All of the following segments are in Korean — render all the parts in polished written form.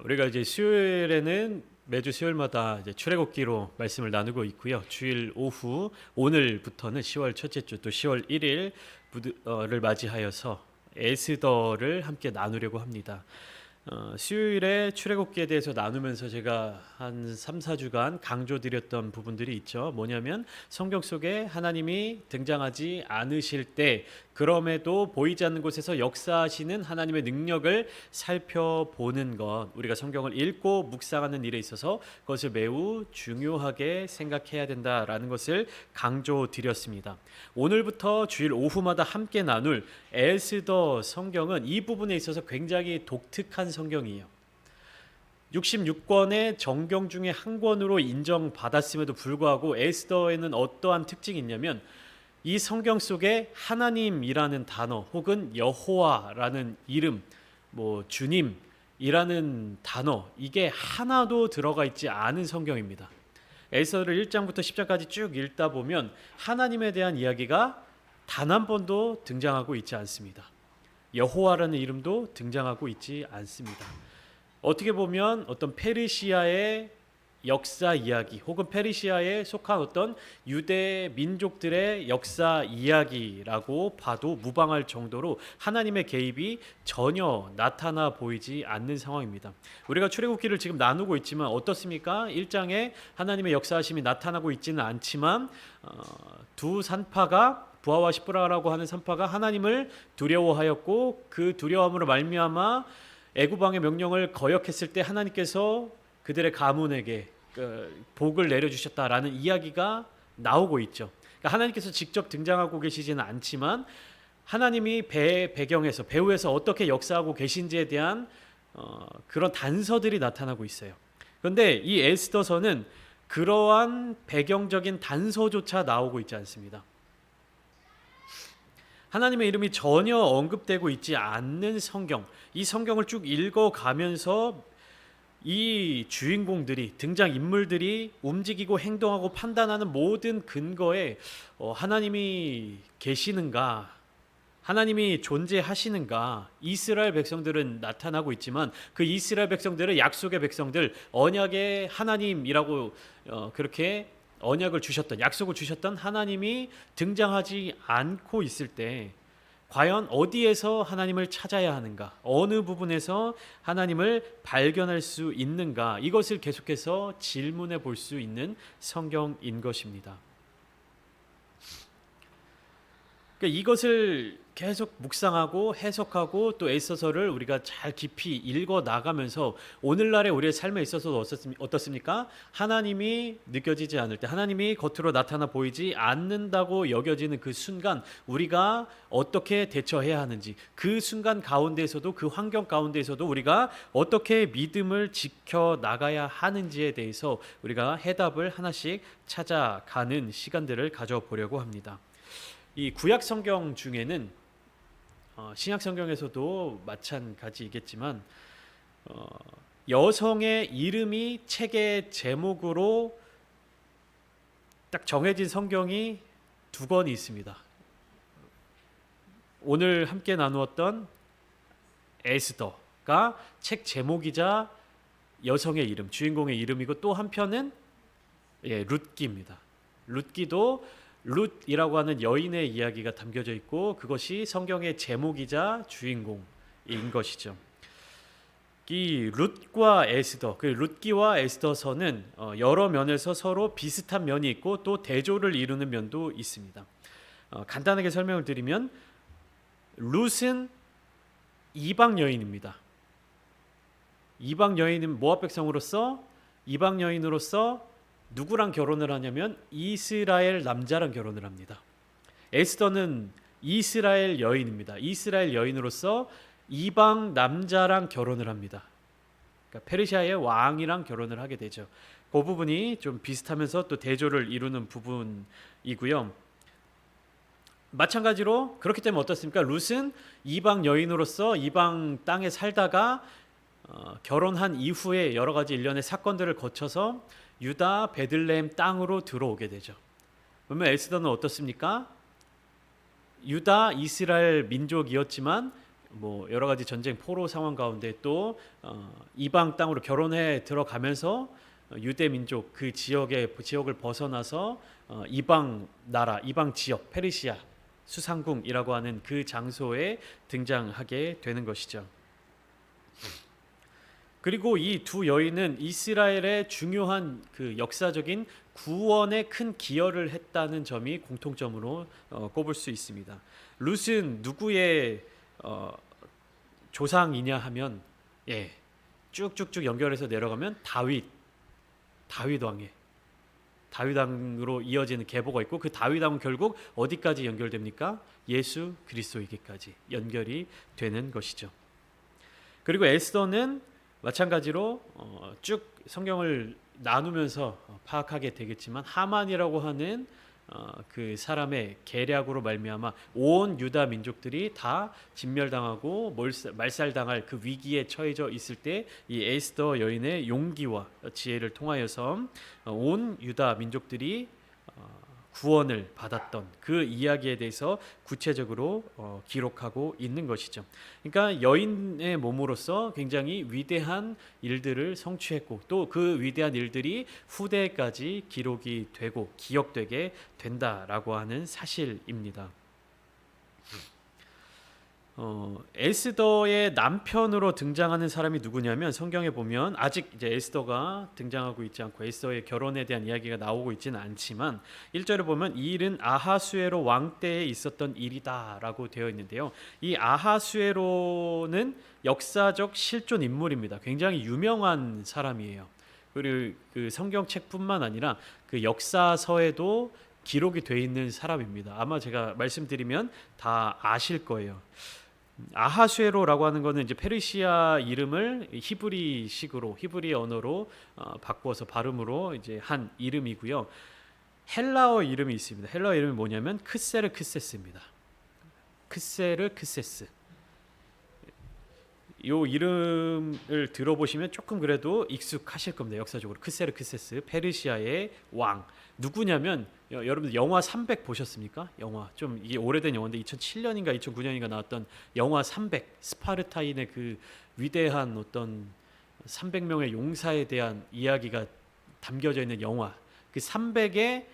우리가 이제 수요일에는 매주 수요일마다 이제 출애굽기로 말씀을 나누고 있고요. 주일 오후 오늘부터는 10월 첫째 주 또 10월 1일을 맞이하여서 에스더를 함께 나누려고 합니다. 수요일에 출애굽기에 대해서 나누면서 제가 한 3, 4주간 강조드렸던 부분들이 있죠. 뭐냐면 성경 속에 하나님이 등장하지 않으실 때 그럼에도 보이지 않는 곳에서 역사하시는 하나님의 능력을 살펴보는 것, 우리가 성경을 읽고 묵상하는 일에 있어서 그것을 매우 중요하게 생각해야 된다라는 것을 강조드렸습니다. 오늘부터 주일 오후마다 함께 나눌 에스더 성경은 이 부분에 있어서 굉장히 독특한 성경이에요. 66권의 정경 중에 한 권으로 인정받았음에도 불구하고 에스더에는 어떠한 특징이 있냐면 이 성경 속에 하나님이라는 단어 혹은 여호와라는 이름, 주님이라는 단어, 이게 하나도 들어가 있지 않은 성경입니다. 에스더를 1장부터 10장까지 쭉 읽다 보면 하나님에 대한 이야기가 단 한 번도 등장하고 있지 않습니다. 여호와라는 이름도 등장하고 있지 않습니다. 어떻게 보면 어떤 페르시아의 역사 이야기 혹은 페르시아에 속한 어떤 유대 민족들의 역사 이야기라고 봐도 무방할 정도로 하나님의 개입이 전혀 나타나 보이지 않는 상황입니다. 우리가 출애굽기를 지금 나누고 있지만 어떻습니까? 1장에 하나님의 역사하심이 나타나고 있지는 않지만 두 산파가 부하와 시브라라고 하는 산파가 하나님을 두려워하였고 그 두려움으로 말미암아 애굽 왕의 명령을 거역했을 때 하나님께서 그들의 가문에게 복을 내려주셨다라는 이야기가 나오고 있죠. 그러니까 하나님께서 직접 등장하고 계시지는 않지만 하나님이 배후에서 어떻게 역사하고 계신지에 대한 그런 단서들이 나타나고 있어요. 그런데 이 에스더서는 그러한 배경적인 단서조차 나오고 있지 않습니다. 하나님의 이름이 전혀 언급되고 있지 않는 성경, 이 성경을 쭉 읽어가면서 이 주인공들이, 등장인물들이 움직이고 행동하고 판단하는 모든 근거에 하나님이 계시는가, 하나님이 존재하시는가, 이스라엘 백성들은 나타나고 있지만 그 이스라엘 백성들은 약속의 백성들, 언약의 하나님이라고 그렇게 언약을 주셨던, 약속을 주셨던 하나님이 등장하지 않고 있을 때 과연 어디에서 하나님을 찾아야 하는가, 어느 부분에서 하나님을 발견할 수 있는가, 이것을 계속해서 질문해 볼 수 있는 성경인 것입니다. 그러니까 이것을 계속 묵상하고 해석하고 또 애써서를 우리가 잘 깊이 읽어 나가면서 오늘날의 우리의 삶에 있어서도 어떻습니까? 하나님이 느껴지지 않을 때, 하나님이 겉으로 나타나 보이지 않는다고 여겨지는 그 순간 우리가 어떻게 대처해야 하는지, 그 순간 가운데에서도, 그 환경 가운데에서도 우리가 어떻게 믿음을 지켜 나가야 하는지에 대해서 우리가 해답을 하나씩 찾아가는 시간들을 가져보려고 합니다. 이 구약 성경 중에는 신약 성경에서도 마찬가지이겠지만 여성의 이름이 책의 제목으로 딱 정해진 성경이 두 권이 있습니다. 오늘 함께 나누었던 에스더가 책 제목이자 여성의 이름, 주인공의 이름이고, 또 한편은 룻기입니다. 룻기도 룻이라고 하는 여인의 이야기가 담겨져 있고 그것이 성경의 제목이자 주인공인 것이죠. 이 룻과 에스더, 그 룻기와 에스더서는 여러 면에서 서로 비슷한 면이 있고 또 대조를 이루는 면도 있습니다. 간단하게 설명을 드리면 룻은 이방 여인입니다. 이방 여인은 모압 백성으로서, 이방 여인으로서 누구랑 결혼을 하냐면 이스라엘 남자랑 결혼을 합니다. 에스더는 이스라엘 여인입니다. 이스라엘 여인으로서 이방 남자랑 결혼을 합니다. 그러니까 페르시아의 왕이랑 결혼을 하게 되죠. 그 부분이 좀 비슷하면서 또 대조를 이루는 부분이고요. 마찬가지로 그렇기 때문에 어떻습니까? 룻은 이방 여인으로서 이방 땅에 살다가 결혼한 이후에 여러 가지 일련의 사건들을 거쳐서 유다 베들레헴 땅으로 들어오게 되죠. 그러면 에스더는 어떻습니까? 유다 이스라엘 민족이었지만 뭐 여러 가지 전쟁 포로 상황 가운데 또 이방 땅으로 결혼해 들어가면서 유대 민족 그 지역을 벗어나서 이방 나라, 이방 지역, 페르시아 수상궁이라고 하는 그 장소에 등장하게 되는 것이죠. 그리고 이 두 여인은 이스라엘의 중요한 그 역사적인 구원에 큰 기여를 했다는 점이 공통점으로 꼽을 수 있습니다. 룻은 누구의 조상이냐 하면 쭉쭉쭉 연결해서 내려가면 다윗 왕으로 이어지는 계보가 있고 그 다윗 왕은 결국 어디까지 연결됩니까? 예수 그리스도에게까지 연결이 되는 것이죠. 그리고 에스더는 마찬가지로 쭉 성경을 나누면서 파악하게 되겠지만 하만이라고 하는 그 사람의 계략으로 말미암아 온 유다 민족들이 다 진멸당하고 말살당할 그 위기에 처해져 있을 때 이 에스더 여인의 용기와 지혜를 통하여서 온 유다 민족들이 구원을 받았던 그 이야기에 대해서 구체적으로 기록하고 있는 것이죠. 그러니까 여인의 몸으로서 굉장히 위대한 일들을 성취했고 또 그 위대한 일들이 후대까지 기록이 되고 기억되게 된다라고 하는 사실입니다. 에스더의 남편으로 등장하는 사람이 누구냐면 성경에 보면 아직 이제 에스더가 등장하고 있지 않고 에스더의 결혼에 대한 이야기가 나오고 있지는 않지만 1절에 보면 이 일은 아하수에로 왕 때에 있었던 일이다라고 되어 있는데요. 이 아하수에로는 역사적 실존 인물입니다. 굉장히 유명한 사람이에요. 그리고 그 성경책뿐만 아니라 그 역사서에도 기록이 되어 있는 사람입니다. 아마 제가 말씀드리면 다 아실 거예요. 아하수에로라고 하는 것은 이제 페르시아 이름을 히브리 언어로 바꾸어서 발음으로 이제 한 이름이고요. 헬라어 이름이 있습니다. 헬라어 이름이 뭐냐면 크세르크세스입니다. 크세르크세스. 이 이름을 들어보시면 조금 그래도 익숙하실 겁니다. 역사적으로 크세르크세스 페르시아의 왕 누구냐면 여러분들 영화 300 보셨습니까? 영화 좀 이게 오래된 영화인데 2007년인가 2009년인가 나왔던 영화 300 스파르타인의 그 위대한 어떤 300명의 용사에 대한 이야기가 담겨져 있는 영화 그 300의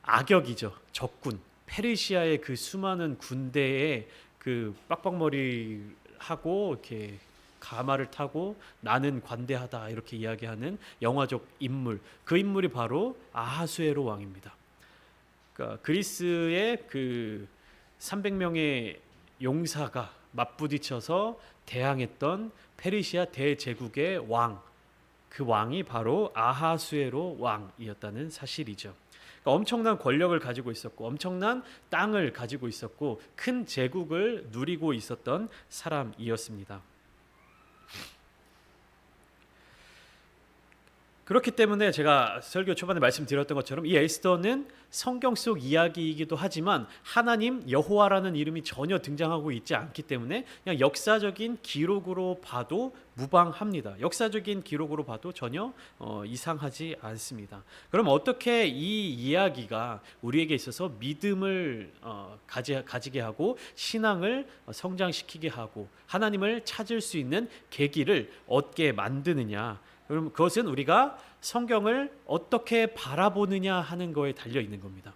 악역이죠. 적군 페르시아의 그 수많은 군대의 그 빡빡머리 하고 이렇게 가마를 타고 나는 관대하다 이렇게 이야기하는 영화적 인물 그 인물이 바로 아하수에로 왕입니다. 그러니까 그리스의 그 300명의 용사가 맞부딪혀서 대항했던 페르시아 대제국의 왕 그 왕이 바로 아하수에로 왕이었다는 사실이죠. 그러니까 엄청난 권력을 가지고 있었고 엄청난 땅을 가지고 있었고 큰 제국을 누리고 있었던 사람이었습니다. 그렇기 때문에 제가 설교 초반에 말씀드렸던 것처럼 이 에스더는 성경 속 이야기이기도 하지만 하나님 여호와라는 이름이 전혀 등장하고 있지 않기 때문에 그냥 역사적인 기록으로 봐도 무방합니다. 역사적인 기록으로 봐도 전혀 이상하지 않습니다. 그럼 어떻게 이 이야기가 우리에게 있어서 믿음을 가지게 하고 신앙을 성장시키게 하고 하나님을 찾을 수 있는 계기를 얻게 만드느냐? 그럼 그것은 우리가 성경을 어떻게 바라보느냐 하는 거에 달려 있는 겁니다.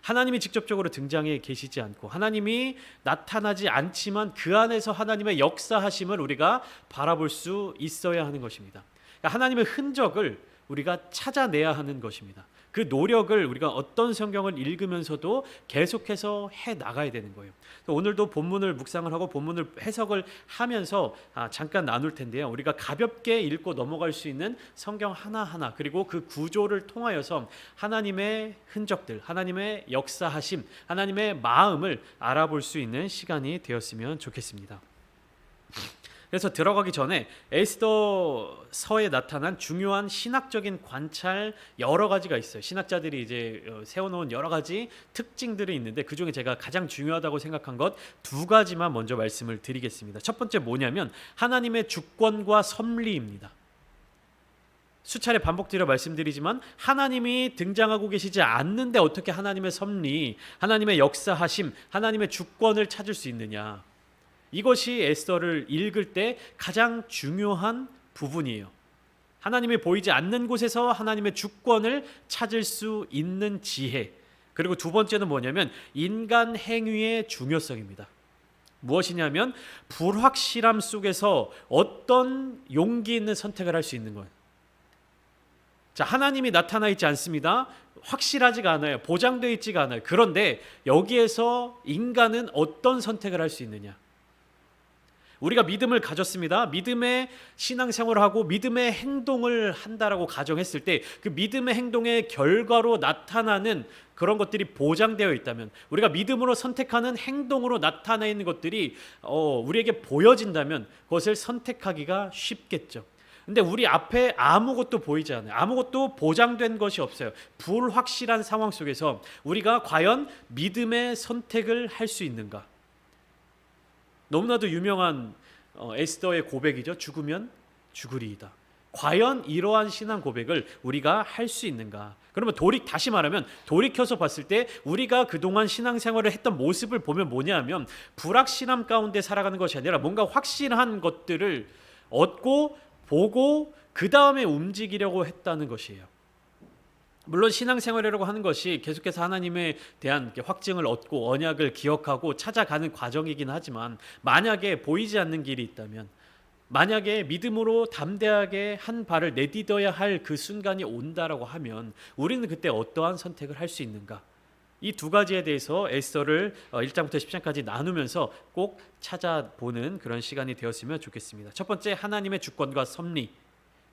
하나님이 직접적으로 등장해 계시지 않고 하나님이 나타나지 않지만 그 안에서 하나님의 역사하심을 우리가 바라볼 수 있어야 하는 것입니다. 그러니까 하나님의 흔적을 우리가 찾아내야 하는 것입니다. 그 노력을 우리가 어떤 성경을 읽으면서도 계속해서 해 나가야 되는 거예요. 오늘도 본문을 묵상을 하고 본문을 해석을 하면서 잠깐 나눌 텐데요. 우리가 가볍게 읽고 넘어갈 수 있는 성경 하나하나 그리고 그 구조를 통하여서 하나님의 흔적들, 하나님의 역사하심, 하나님의 마음을 알아볼 수 있는 시간이 되었으면 좋겠습니다. 그래서 들어가기 전에 에스더서에 나타난 중요한 신학적인 관찰 여러 가지가 있어요. 신학자들이 이제 세워놓은 여러 가지 특징들이 있는데 그 중에 제가 가장 중요하다고 생각한 것 두 가지만 먼저 말씀을 드리겠습니다. 첫 번째 뭐냐면 하나님의 주권과 섭리입니다. 수차례 반복드려 말씀드리지만 하나님이 등장하고 계시지 않는데 어떻게 하나님의 섭리, 하나님의 역사하심, 하나님의 주권을 찾을 수 있느냐? 이것이 에스더를 읽을 때 가장 중요한 부분이에요. 하나님이 보이지 않는 곳에서 하나님의 주권을 찾을 수 있는 지혜. 그리고 두 번째는 뭐냐면 인간 행위의 중요성입니다. 무엇이냐면 불확실함 속에서 어떤 용기 있는 선택을 할 수 있는 거예요. 자, 하나님이 나타나 있지 않습니다. 확실하지가 않아요. 보장되어 있지가 않아요. 그런데 여기에서 인간은 어떤 선택을 할 수 있느냐? 우리가 믿음을 가졌습니다. 믿음의 신앙생활을 하고 믿음의 행동을 한다라고 가정했을 때 그 믿음의 행동의 결과로 나타나는 그런 것들이 보장되어 있다면, 우리가 믿음으로 선택하는 행동으로 나타나 있는 것들이 우리에게 보여진다면 그것을 선택하기가 쉽겠죠. 근데 우리 앞에 아무것도 보이지 않아요. 아무것도 보장된 것이 없어요. 불확실한 상황 속에서 우리가 과연 믿음의 선택을 할 수 있는가? 너무나도 유명한 에스더의 고백이죠. 죽으면 죽으리이다. 과연 이러한 신앙 고백을 우리가 할 수 있는가? 그러면 다시 말하면 돌이켜서 봤을 때 우리가 그동안 신앙생활을 했던 모습을 보면 뭐냐면 불확실함 가운데 살아가는 것이 아니라 뭔가 확실한 것들을 얻고 보고 그 다음에 움직이려고 했다는 것이에요. 물론 신앙생활이라고 하는 것이 계속해서 하나님에 대한 확증을 얻고 언약을 기억하고 찾아가는 과정이긴 하지만, 만약에 보이지 않는 길이 있다면, 만약에 믿음으로 담대하게 한 발을 내딛어야 할 그 순간이 온다라고 하면 우리는 그때 어떠한 선택을 할 수 있는가? 이 두 가지에 대해서 에스더를 1장부터 10장까지 나누면서 꼭 찾아보는 그런 시간이 되었으면 좋겠습니다. 첫 번째, 하나님의 주권과 섭리.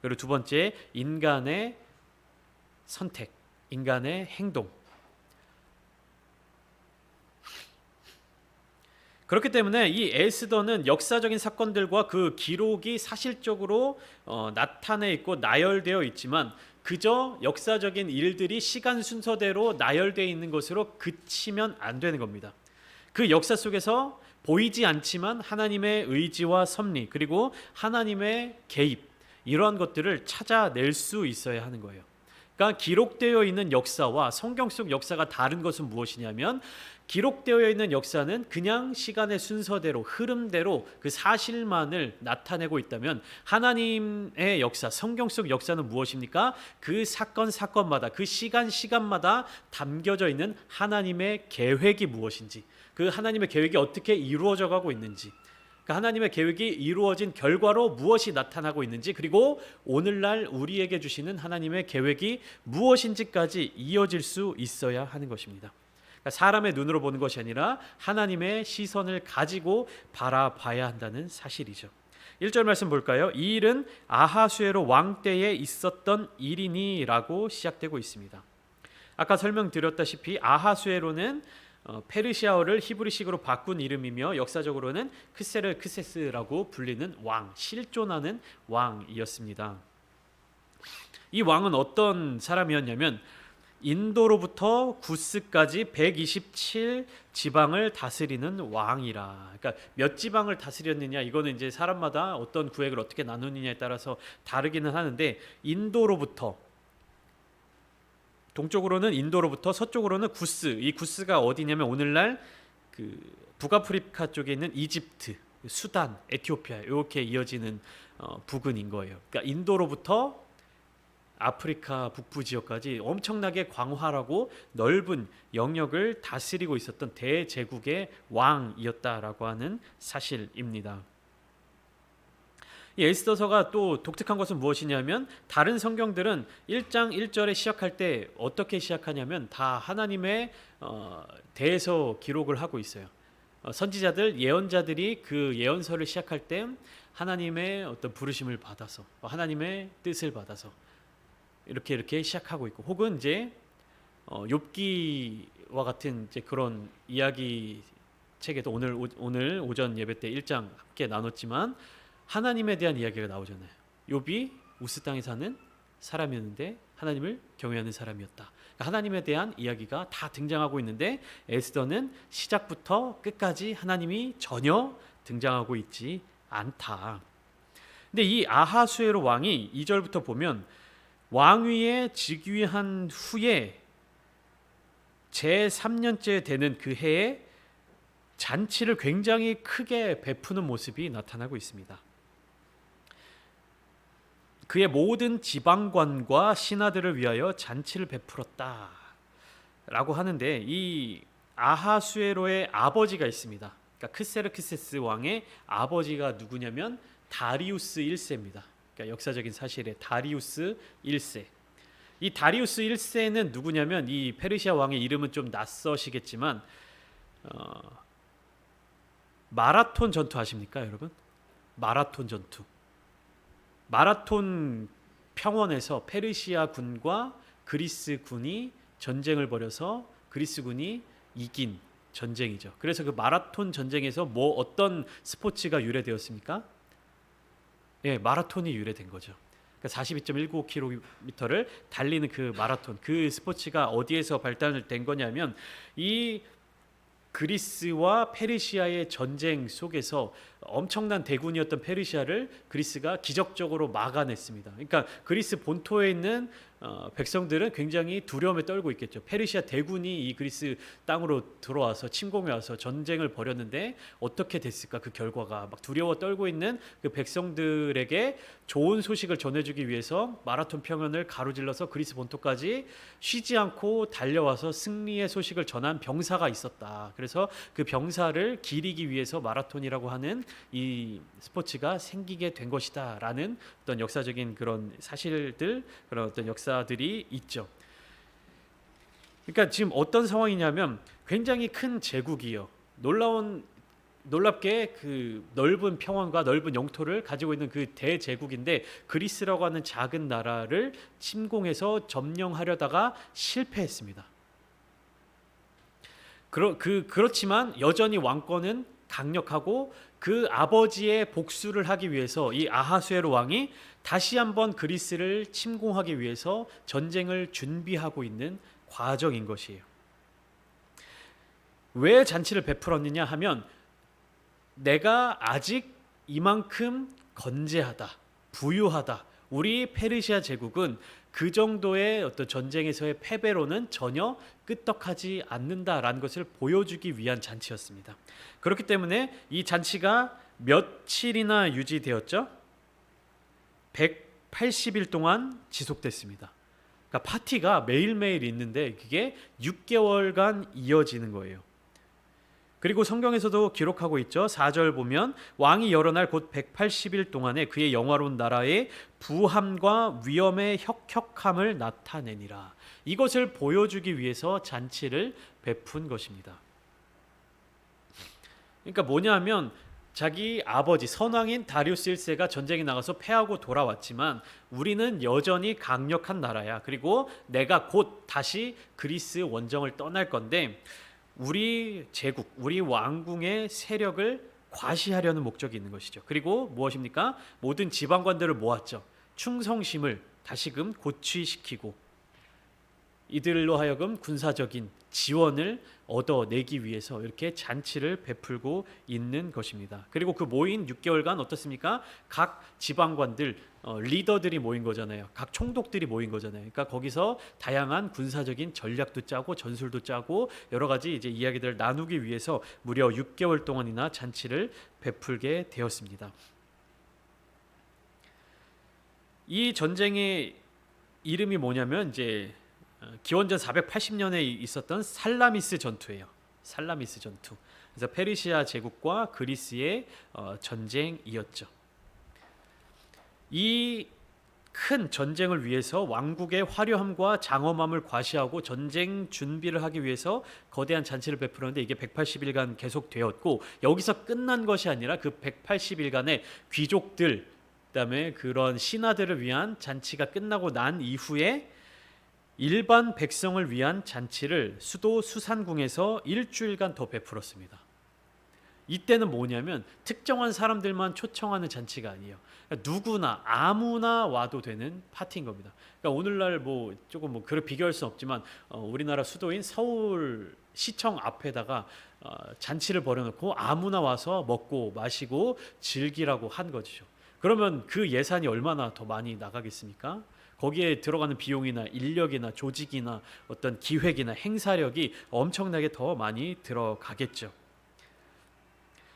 그리고 두 번째, 인간의 선택, 인간의 행동. 그렇기 때문에 이 에스더는 역사적인 사건들과 그 기록이 사실적으로 나타내 있고 나열되어 있지만 그저 역사적인 일들이 시간 순서대로 나열되어 있는 것으로 그치면 안 되는 겁니다. 그 역사 속에서 보이지 않지만 하나님의 의지와 섭리, 그리고 하나님의 개입, 이러한 것들을 찾아낼 수 있어야 하는 거예요. 그러니까 기록되어 있는 역사와 성경 속 역사가 다른 것은 무엇이냐면, 기록되어 있는 역사는 그냥 시간의 순서대로, 흐름대로 그 사실만을 나타내고 있다면, 하나님의 역사, 성경 속 역사는 무엇입니까? 그 사건마다, 그 시간마다 담겨져 있는 하나님의 계획이 무엇인지, 그 하나님의 계획이 어떻게 이루어져 가고 있는지, 그 하나님의 계획이 이루어진 결과로 무엇이 나타나고 있는지, 그리고 오늘날 우리에게 주시는 하나님의 계획이 무엇인지까지 이어질 수 있어야 하는 것입니다. 그러니까 사람의 눈으로 보는 것이 아니라 하나님의 시선을 가지고 바라봐야 한다는 사실이죠. 1절 말씀 볼까요? 이 일은 아하수에로 왕 때에 있었던 일이니라고 시작되고 있습니다. 아까 설명드렸다시피 아하수에로는 페르시아어를 히브리식으로 바꾼 이름이며 역사적으로는 크세르크세스라고 불리는 왕, 실존하는 왕이었습니다. 이 왕은 어떤 사람이었냐면 인도로부터 구스까지 127 지방을 다스리는 왕이라. 그러니까 몇 지방을 다스렸느냐, 이거는 이제 사람마다 어떤 구획을 어떻게 나누느냐에 따라서 다르기는 하는데, 인도로부터, 동쪽으로는 인도로부터 서쪽으로는 구스, 이 구스가 어디냐면 오늘날 그 북아프리카 쪽에 있는 이집트, 수단, 에티오피아 이렇게 이어지는 부근인 거예요. 그러니까 인도로부터 아프리카 북부 지역까지 엄청나게 광활하고 넓은 영역을 다스리고 있었던 대제국의 왕이었다라고 하는 사실입니다. 이 에스더서가 또 독특한 것은 무엇이냐면, 다른 성경들은 1장 1절에 시작할 때 어떻게 시작하냐면 다 하나님에 대해서 기록을 하고 있어요. 선지자들, 예언자들이 그 예언서를 시작할 때 하나님의 어떤 부르심을 받아서, 하나님의 뜻을 받아서 이렇게 시작하고 있고, 혹은 이제 욥기와 같은 이제 그런 이야기 책에도 오늘 오전 예배 때 1장 함께 나눴지만 하나님에 대한 이야기가 나오잖아요. 욥이 우스 땅에 사는 사람이었는데 하나님을 경외하는 사람이었다. 하나님에 대한 이야기가 다 등장하고 있는데 에스더는 시작부터 끝까지 하나님이 전혀 등장하고 있지 않다. 근데 이 아하수에로 왕이 2절부터 보면 왕위에 즉위한 후에 제3년째 되는 그 해에 잔치를 굉장히 크게 베푸는 모습이 나타나고 있습니다. 그의 모든 지방관과 신하들을 위하여 잔치를 베풀었다 라고 하는데, 이 아하수에로의 아버지가 있습니다. 그러니까 크세르크세스 왕의 아버지가 누구냐면 다리우스 1세입니다. 그러니까 역사적인 사실의 다리우스 1세. 이 다리우스 1세는 누구냐면, 이 페르시아 왕의 이름은 좀 낯서시겠지만 마라톤 전투 아십니까, 여러분? 마라톤 전투. 마라톤 평원에서 페르시아 군과 그리스 군이 전쟁을 벌여서 그리스 군이 이긴 전쟁이죠. 그래서 그 마라톤 전쟁에서 어떤 스포츠가 유래되었습니까? 예, 마라톤이 유래된 거죠. 그러니까 42.195km를 달리는 그 마라톤, 그 스포츠가 어디에서 발달된 거냐면, 이 그리스와 페르시아의 전쟁 속에서 엄청난 대군이었던 페르시아를 그리스가 기적적으로 막아냈습니다. 그러니까 그리스 본토에 있는 백성들은 굉장히 두려움에 떨고 있겠죠. 페르시아 대군이 이 그리스 땅으로 들어와서 침공해 와서 전쟁을 벌였는데 어떻게 됐을까? 그 결과가 막 두려워 떨고 있는 그 백성들에게 좋은 소식을 전해주기 위해서 마라톤 평원을 가로질러서 그리스 본토까지 쉬지 않고 달려와서 승리의 소식을 전한 병사가 있었다. 그래서 그 병사를 기리기 위해서 마라톤이라고 하는 이 스포츠가 생기게 된 것이다라는 어떤 역사적인 그런 사실들, 그런 어떤 역사들이 있죠. 그러니까 지금 어떤 상황이냐면, 굉장히 큰 제국이요, 놀랍게 그 넓은 평원과 넓은 영토를 가지고 있는 그 대제국인데, 그리스라고 하는 작은 나라를 침공해서 점령하려다가 실패했습니다. 그렇지만 여전히 왕권은 강력하고, 그 아버지의 복수를 하기 위해서 이 아하수에로 왕이 다시 한번 그리스를 침공하기 위해서 전쟁을 준비하고 있는 과정인 것이에요. 왜 잔치를 베풀었느냐 하면, 내가 아직 이만큼 건재하다, 부유하다, 우리 페르시아 제국은 그 정도의 어떤 전쟁에서의 패배로는 전혀 끄떡하지 않는다라는 것을 보여주기 위한 잔치였습니다. 그렇기 때문에 이 잔치가 며칠이나 유지되었죠? 180일 동안 지속됐습니다. 그러니까 파티가 매일매일 있는데 그게 6개월간 이어지는 거예요. 그리고 성경에서도 기록하고 있죠. 4절 보면, 왕이 여러 날 곧 180일 동안에 그의 영화로운 나라의 부함과 위엄의 혁혁함을 나타내니라. 이것을 보여주기 위해서 잔치를 베푼 것입니다. 그러니까 뭐냐면, 자기 아버지 선왕인 다리우스 1세가 전쟁에 나가서 패하고 돌아왔지만 우리는 여전히 강력한 나라야. 그리고 내가 곧 다시 그리스 원정을 떠날 건데, 우리 제국, 우리 왕궁의 세력을 과시하려는 목적이 있는 것이죠. 그리고 무엇입니까? 모든 지방관들을 모았죠. 충성심을 다시금 고취시키고 이들로 하여금 군사적인 지원을 얻어내기 위해서 이렇게 잔치를 베풀고 있는 것입니다. 그리고 그 모인 6개월간 어떻습니까? 각 지방관들, 리더들이 모인 거잖아요. 각 총독들이 모인 거잖아요. 그러니까 거기서 다양한 군사적인 전략도 짜고 전술도 짜고 여러 가지 이제 이야기들을 나누기 위해서 무려 6개월 동안이나 잔치를 베풀게 되었습니다. 이 전쟁의 이름이 뭐냐면, 이제 기원전 480년에 있었던 살라미스 전투예요. 살라미스 전투. 그래서 페르시아 제국과 그리스의 전쟁이었죠. 이 큰 전쟁을 위해서 왕국의 화려함과 장엄함을 과시하고 전쟁 준비를 하기 위해서 거대한 잔치를 베풀었는데, 이게 180일간 계속되었고, 여기서 끝난 것이 아니라 그 180일간의 귀족들, 그다음에 그런 신하들을 위한 잔치가 끝나고 난 이후에 일반 백성을 위한 잔치를 수도 수산궁에서 일주일간 더 베풀었습니다. 이때는 뭐냐면, 특정한 사람들만 초청하는 잔치가 아니에요. 그러니까 누구나 아무나 와도 되는 파티인 겁니다. 그러니까 오늘날 조금 그렇게 비교할 수는 없지만 우리나라 수도인 서울 시청 앞에다가 잔치를 벌여놓고 아무나 와서 먹고 마시고 즐기라고 한 거죠. 그러면 그 예산이 얼마나 더 많이 나가겠습니까? 거기에 들어가는 비용이나 인력이나 조직이나 어떤 기획이나 행사력이 엄청나게 더 많이 들어가겠죠.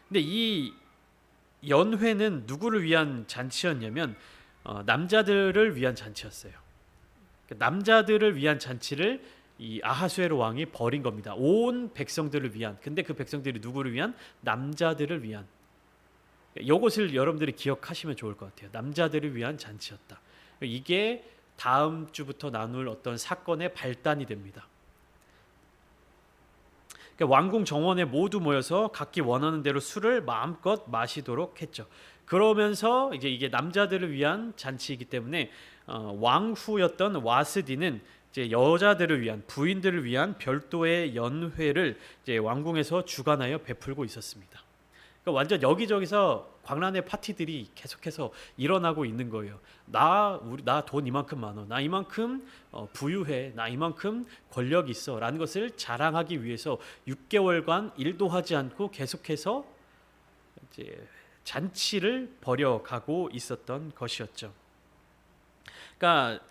근데 이 연회는 누구를 위한 잔치였냐면 남자들을 위한 잔치였어요. 그러니까 남자들을 위한 잔치를 이 아하수에로 왕이 벌인 겁니다. 온 백성들을 위한. 근데 그 백성들이 누구를 위한? 남자들을 위한. 이것을 여러분들이 기억하시면 좋을 것 같아요. 남자들을 위한 잔치였다. 이게 다음 주부터 나눌 어떤 사건의 발단이 됩니다. 그러니까 왕궁 정원에 모두 모여서 각기 원하는 대로 술을 마음껏 마시도록 했죠. 그러면서 이제 이게 남자들을 위한 잔치이기 때문에 왕후였던 와스디는 이제 여자들을 위한 부인들을 위한 별도의 연회를 이제 왕궁에서 주관하여 베풀고 있었습니다. 그러니까 완전 여기저기서 광란의 파티들이 계속해서 일어나고 있는 거예요. 나 돈 이만큼 많어, 나 이만큼 부유해, 나 이만큼 권력 있어라는 것을 자랑하기 위해서 6개월간 일도 하지 않고 계속해서 이제 잔치를 벌여가고 있었던 것이었죠. 그러니까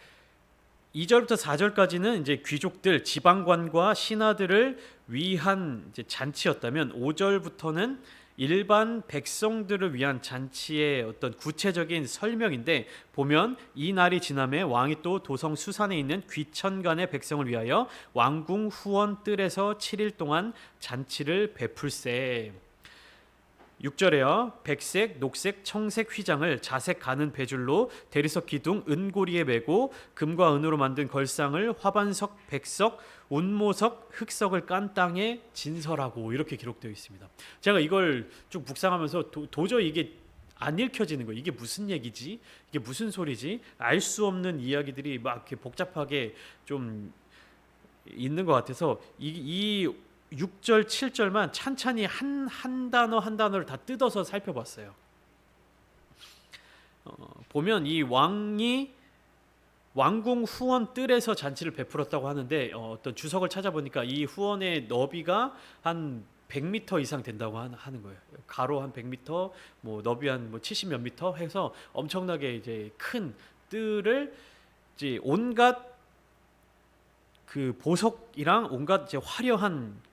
2절부터 4절까지는 이제 귀족들, 지방관과 신하들을 위한 이제 잔치였다면 5절부터는 일반 백성들을 위한 잔치의 어떤 구체적인 설명인데, 보면 이 날이 지남에 왕이 또 도성 수산에 있는 귀천간의 백성을 위하여 왕궁 후원 뜰에서 7일 동안 잔치를 베풀세. 6절에요. 백색, 녹색, 청색 휘장을 자색 가는 배줄로 대리석 기둥 은고리에 메고 금과 은으로 만든 걸상을 화반석, 백석, 운모석, 흑석을 깐 땅에 진설하고, 이렇게 기록되어 있습니다. 제가 이걸 쭉 묵상하면서 도저히 이게 안 읽혀지는 거예요. 이게 무슨 얘기지? 이게 무슨 소리지? 알 수 없는 이야기들이 막 이렇게 복잡하게 좀 있는 것 같아서 이 6절, 7절만 찬찬히 한 단어 한 단어를 다 뜯어서 살펴봤어요. 보면 이 왕이 왕궁 후원 뜰에서 잔치를 베풀었다고 하는데 어떤 주석을 찾아보니까 이 후원의 너비가 한 100m 이상 된다고 하는 거예요. 가로 한 100m, 뭐 너비 한 70 몇 미터 해서 엄청나게 이제 큰 뜰을 이제 온갖 그 보석이랑 온갖 이제 화려한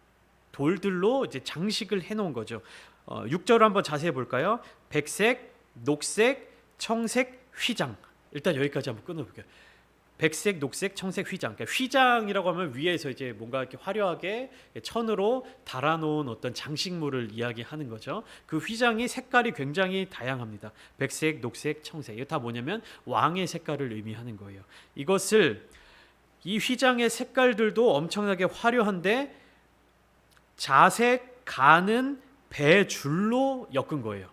돌들로 이제 장식을 해놓은 거죠. 6절을 한번 자세히 볼까요? 백색, 녹색, 청색, 휘장. 일단 여기까지 한번 끊어볼게요. 백색, 녹색, 청색, 휘장. 그러니까 휘장이라고 하면 위에서 이제 뭔가 이렇게 화려하게 천으로 달아놓은 어떤 장식물을 이야기하는 거죠. 그 휘장이 색깔이 굉장히 다양합니다. 백색, 녹색, 청색. 이거 다 뭐냐면 왕의 색깔을 의미하는 거예요. 이것을 이 휘장의 색깔들도 엄청나게 화려한데 자색 가는 배줄로 엮은 거예요.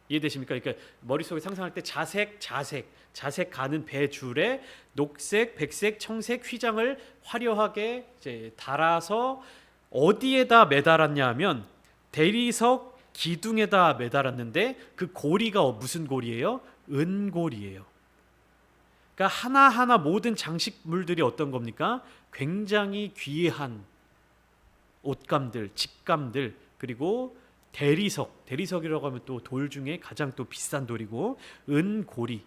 이해되십니까? 그러니까 머릿속에 상상할 때 자색 가는 배줄에 녹색, 백색, 청색 휘장을 화려하게 이제 달아서 어디에다 매달았냐 하면 대리석 기둥에다 매달았는데 그 고리가 무슨 고리예요? 은고리예요. 그러니까 하나하나 모든 장식물들이 어떤 겁니까? 굉장히 귀한 옷감들, 직감들, 그리고 대리석이라고 하면 또 돌 중에 가장 또 비싼 돌이고, 은고리,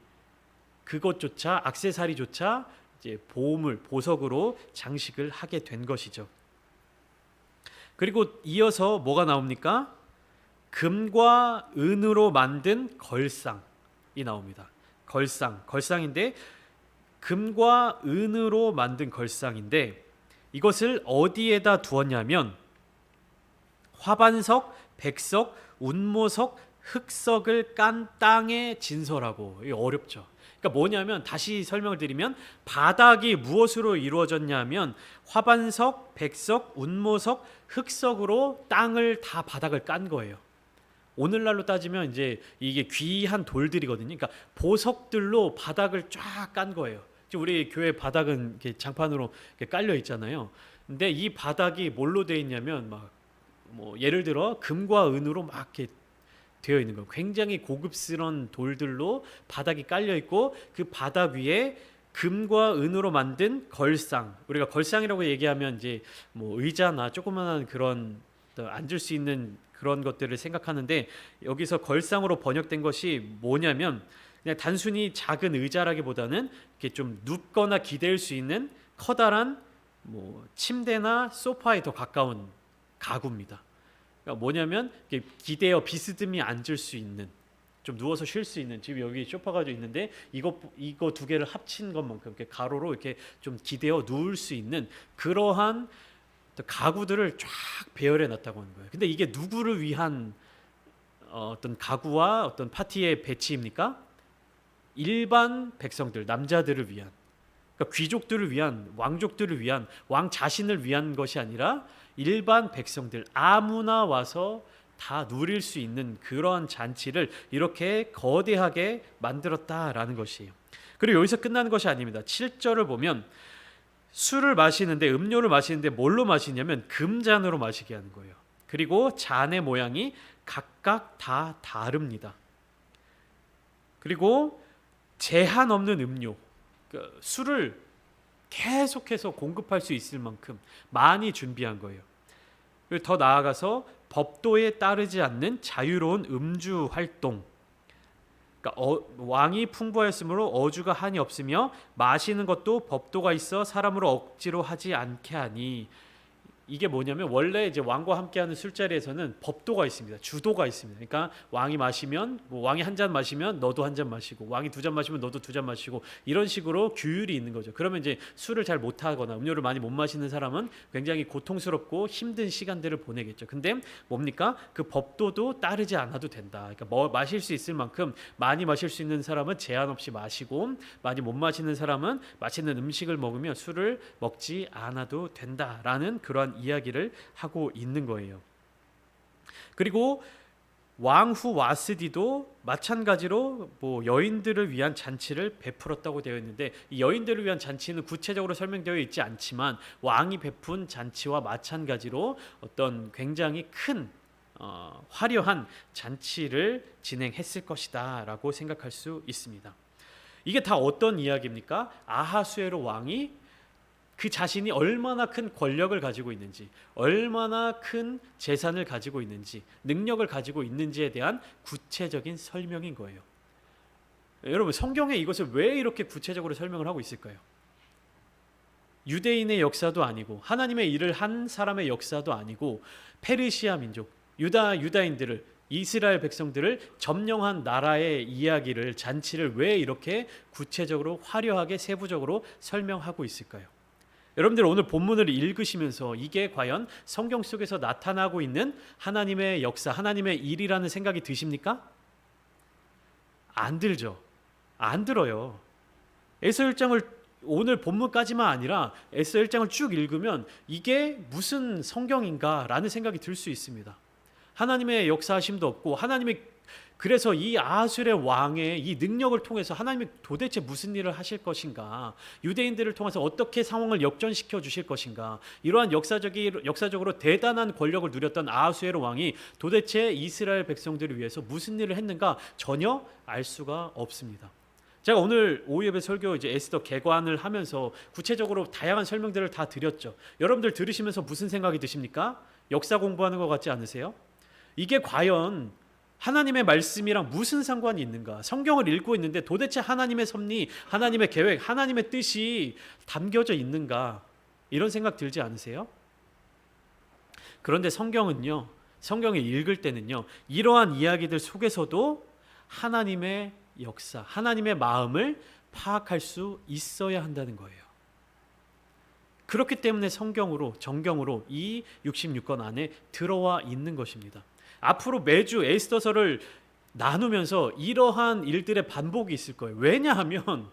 그것조차 액세서리조차 이제 보석으로 장식을 하게 된 것이죠. 그리고 이어서 뭐가 나옵니까? 금과 은으로 만든 걸상이 나옵니다. 걸상인데 금과 은으로 만든 걸상인데 이것을 어디에다 두었냐면 화반석, 백석, 운모석, 흑석을 깐 땅에 진설하고. 이게 어렵죠. 그러니까 뭐냐면 다시 설명을 드리면 바닥이 무엇으로 이루어졌냐면 화반석, 백석, 운모석, 흑석으로 땅을 다 바닥을 깐 거예요. 오늘날로 따지면 이제 이게 귀한 돌들이거든요. 그러니까 보석들로 바닥을 쫙 깐 거예요. 우리 교회 바닥은 이렇게 장판으로 이렇게 깔려 있잖아요. 근데 이 바닥이 뭘로 되어 있냐면 뭐 예를 들어 금과 은으로 막 이렇게 되어 있는 거예요. 굉장히 고급스러운 돌들로 바닥이 깔려 있고 그 바닥 위에 금과 은으로 만든 걸상. 우리가 걸상이라고 얘기하면 이제 뭐 의자나 조그만한 그런 앉을 수 있는 그런 것들을 생각하는데, 여기서 걸상으로 번역된 것이 뭐냐면 그냥 단순히 작은 의자라기보다는 이렇게 좀 눕거나 기댈 수 있는 커다란 뭐 침대나 소파에 더 가까운 가구입니다. 그러니까 뭐냐면 기대어 비스듬히 앉을 수 있는, 좀 누워서 쉴 수 있는, 지금 여기 소파가 있는데 이거 두 개를 합친 것만큼 이렇게 가로로 이렇게 좀 기대어 누울 수 있는 그러한 가구들을 쫙 배열해 놨다고 하는 거예요. 근데 이게 누구를 위한 어떤 가구와 어떤 파티의 배치입니까? 일반 백성들, 남자들을 위한, 그러니까 귀족들을 위한, 왕족들을 위한, 왕 자신을 위한 것이 아니라 일반 백성들 아무나 와서 다 누릴 수 있는 그러한 잔치를 이렇게 거대하게 만들었다라는 것이에요. 그리고 여기서 끝나는 것이 아닙니다. 7절을 보면 술을 마시는데, 음료를 마시는데 뭘로 마시냐면 금잔으로 마시게 하는 거예요. 그리고 잔의 모양이 각각 다 다릅니다. 그리고 제한 없는 음료, 그러니까 술을 계속해서 공급할 수 있을 만큼 많이 준비한 거예요. 그리고 더 나아가서 법도에 따르지 않는 자유로운 음주 활동, 그러니까 왕이 풍부하였으므로 어주가 한이 없으며 마시는 것도 법도가 있어 사람으로 억지로 하지 않게 하니, 이게 뭐냐면 원래 이제 왕과 함께하는 술자리에서는 법도가 있습니다. 주도가 있습니다. 그러니까 왕이 마시면 왕이 한 잔 마시면 너도 한 잔 마시고, 왕이 두 잔 마시면 너도 두 잔 마시고, 이런 식으로 규율이 있는 거죠. 그러면 이제 술을 잘 못하거나 음료를 많이 못 마시는 사람은 굉장히 고통스럽고 힘든 시간들을 보내겠죠. 근데 뭡니까? 그 법도도 따르지 않아도 된다. 그러니까 마실 수 있을 만큼 많이 마실 수 있는 사람은 제한 없이 마시고, 많이 못 마시는 사람은 맛있는 음식을 먹으며 술을 먹지 않아도 된다라는 그러한 이야기를 하고 있는 거예요. 그리고 왕후 와스디도 마찬가지로 여인들을 위한 잔치를 베풀었다고 되어 있는데, 이 여인들을 위한 잔치는 구체적으로 설명되어 있지 않지만 왕이 베푼 잔치와 마찬가지로 어떤 굉장히 큰 화려한 잔치를 진행했을 것이다라고 생각할 수 있습니다. 이게 다 어떤 이야기입니까? 아하수에로 왕이 그 자신이 얼마나 큰 권력을 가지고 있는지, 얼마나 큰 재산을 가지고 있는지, 능력을 가지고 있는지에 대한 구체적인 설명인 거예요. 여러분, 성경에 이것을 왜 이렇게 구체적으로 설명을 하고 있을까요? 유대인의 역사도 아니고 하나님의 일을 한 사람의 역사도 아니고 페르시아 민족, 유다인들을, 이스라엘 백성들을 점령한 나라의 이야기를, 잔치를 왜 이렇게 구체적으로 화려하게 세부적으로 설명하고 있을까요? 여러분들 오늘 본문을 읽으시면서 이게 과연 성경 속에서 나타나고 있는 하나님의 역사, 하나님의 일이라는 생각이 드십니까? 안 들죠. 안 들어요. 에서 1장을 오늘 본문까지만 아니라 에서 1장을 쭉 읽으면 이게 무슨 성경인가라는 생각이 들 수 있습니다. 하나님의 역사하심도 없고, 하나님의, 그래서 이 아하수엘의 왕의 이 능력을 통해서 하나님이 도대체 무슨 일을 하실 것인가, 유대인들을 통해서 어떻게 상황을 역전시켜 주실 것인가, 이러한 역사적으로 대단한 권력을 누렸던 아하수엘 왕이 도대체 이스라엘 백성들을 위해서 무슨 일을 했는가 전혀 알 수가 없습니다. 제가 오늘 오후 예배 설교 이제 에스더 개관을 하면서 구체적으로 다양한 설명들을 다 드렸죠. 여러분들 들으시면서 무슨 생각이 드십니까? 역사 공부하는 것 같지 않으세요? 이게 과연 하나님의 말씀이랑 무슨 상관이 있는가? 성경을 읽고 있는데 도대체 하나님의 섭리, 하나님의 계획, 하나님의 뜻이 담겨져 있는가? 이런 생각 들지 않으세요? 그런데 성경을 읽을 때는요, 이러한 이야기들 속에서도 하나님의 역사, 하나님의 마음을 파악할 수 있어야 한다는 거예요. 그렇기 때문에 정경으로 이 66권 안에 들어와 있는 것입니다. 앞으로 매주 에스더서를 나누면서 이러한 일들의 반복이 있을 거예요. 왜냐하면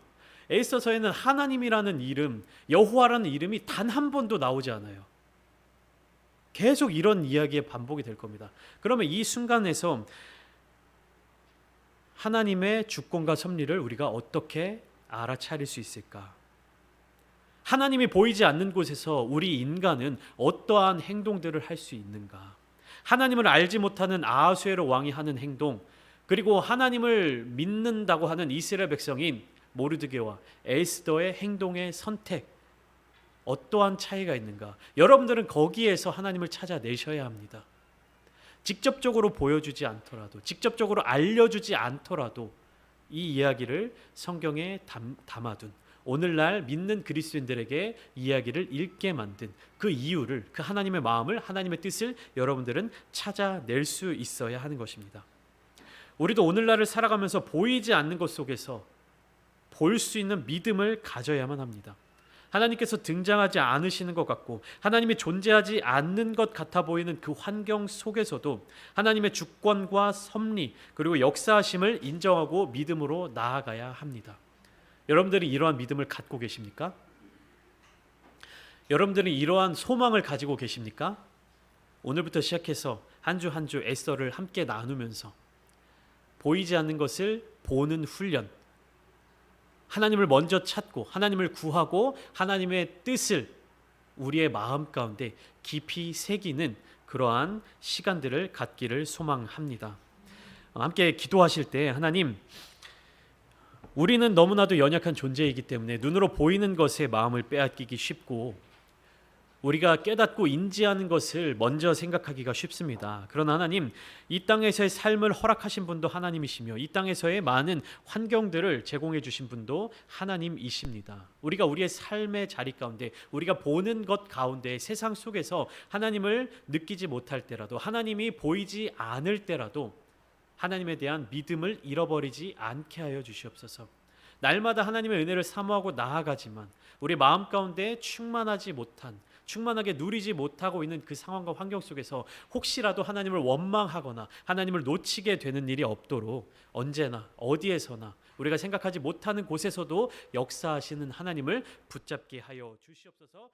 에스더서에는 하나님이라는 이름, 여호와라는 이름이 단 한 번도 나오지 않아요. 계속 이런 이야기의 반복이 될 겁니다. 그러면 이 순간에서 하나님의 주권과 섭리를 우리가 어떻게 알아차릴 수 있을까? 하나님이 보이지 않는 곳에서 우리 인간은 어떠한 행동들을 할 수 있는가? 하나님을 알지 못하는 아하수에로 왕이 하는 행동, 그리고 하나님을 믿는다고 하는 이스라엘 백성인 모르드게와 에스더의 행동의 선택, 어떠한 차이가 있는가? 여러분들은 거기에서 하나님을 찾아내셔야 합니다. 직접적으로 보여주지 않더라도, 직접적으로 알려주지 않더라도 이 이야기를 성경에 담아둔, 오늘날 믿는 그리스도인들에게 이야기를 읽게 만든 그 이유를, 그 하나님의 마음을, 하나님의 뜻을 여러분들은 찾아낼 수 있어야 하는 것입니다. 우리도 오늘날을 살아가면서 보이지 않는 것 속에서 볼 수 있는 믿음을 가져야만 합니다. 하나님께서 등장하지 않으시는 것 같고 하나님이 존재하지 않는 것 같아 보이는 그 환경 속에서도 하나님의 주권과 섭리 그리고 역사하심을 인정하고 믿음으로 나아가야 합니다. 여러분들이 이러한 믿음을 갖고 계십니까? 여러분들이 이러한 소망을 가지고 계십니까? 오늘부터 시작해서 한 주 한 주 에스더를 함께 나누면서 보이지 않는 것을 보는 훈련, 하나님을 먼저 찾고 하나님을 구하고 하나님의 뜻을 우리의 마음 가운데 깊이 새기는 그러한 시간들을 갖기를 소망합니다. 함께 기도하실 때 하나님, 우리는 너무나도 연약한 존재이기 때문에 눈으로 보이는 것에 마음을 빼앗기기 쉽고 우리가 깨닫고 인지하는 것을 먼저 생각하기가 쉽습니다. 그러나 하나님, 이 땅에서의 삶을 허락하신 분도 하나님이시며 이 땅에서의 많은 환경들을 제공해 주신 분도 하나님이십니다. 우리가 우리의 삶의 자리 가운데, 우리가 보는 것 가운데, 세상 속에서 하나님을 느끼지 못할 때라도, 하나님이 보이지 않을 때라도 하나님에 대한 믿음을 잃어버리지 않게 하여 주시옵소서. 날마다 하나님의 은혜를 사모하고 나아가지만 우리 마음 가운데 충만하게 누리지 못하고 있는 그 상황과 환경 속에서 혹시라도 하나님을 원망하거나 하나님을 놓치게 되는 일이 없도록 언제나 어디에서나 우리가 생각하지 못하는 곳에서도 역사하시는 하나님을 붙잡게 하여 주시옵소서.